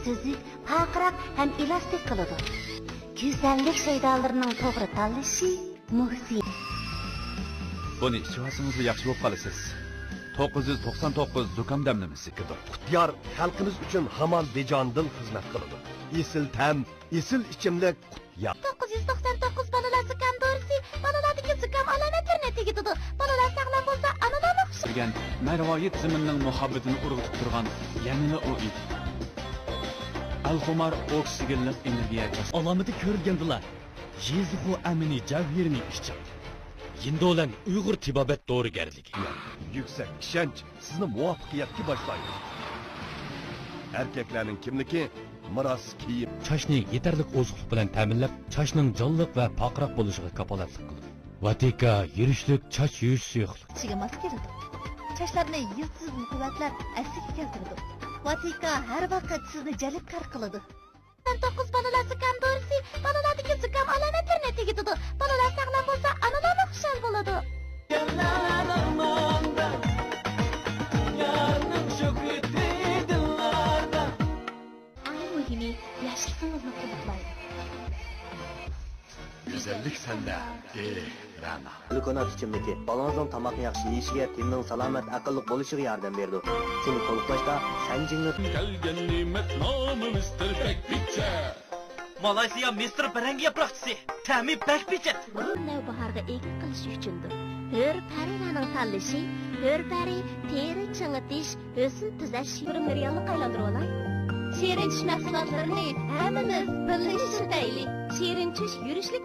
tüzük, paqıraq hem elastik kılıdı. Güzellik şeydalarının toğrı tanışı muhsin. Buni ichivasingizga yaxshi bo'lib qolasiz. 999 zukam damlamasikidir. Qutyar xalqimiz uchun hamon bejondil xizmat qiladi. Esil tam, esil ichimlik Qutyar. 999 balalar zukam dorisi, balalardagi zukam alomatlarini tegitidi. Balalar sog'lom bo'lsa, analarni xush. Degan Marvoyi tizimining muhabbatini urg'itib turgan yangi u edi. Al-Xumar oksigenlik energiya Alameti ko'rgandilar. Yezuhu amini javhirini ishchib. Endi olan Uyg'ur tibobat doğrugarligi. Yüksek ishonch sizni muvaffaqiyatga boshlaydi. Erkeklarning kimligi miros kiyim. Chashni yetarli oziqlik bilan ta'minlab, chashning jonliq va paqroq bo'lishiga kapolatlik qiladi. Vatika yurishlik chach yuyish suyuqlik. Chiga mos keladi. Chashlarni yilsiz quvvatlar aksiga keltiradi. Vatika har vaqt sizni jalbkor qiladi. 9 balalar zukam dorisi, balalardagi zukam alomatlarini tegitidi. Balalar sog'lom bo'lsa, analarni xushal bo'ladi. Eng muhimi, yashligingizni quvvatlaydi. Güzellik sende. Rana. Glukonat ichimligi balanızın tamakni yaxshi yeyishiga, tenning salomat, aqlli bo'lishiga yordam berdi. Seni to'liqlashda sanjingni Gelgen nimet namı Mr. Bekbiçe. Malayziya Mr. Bereng yaproqchisi. Ta'mi Bekbiçe. Navbaharga ekib qilish uchundir. Hör parilarning tanlashi, hör pari teri chingitish, husn tuzash materialni qaylantirib olay. Shirin tush mahsulotlarini hammamiz birlashib ishlaylik. Shirin tush yurishlik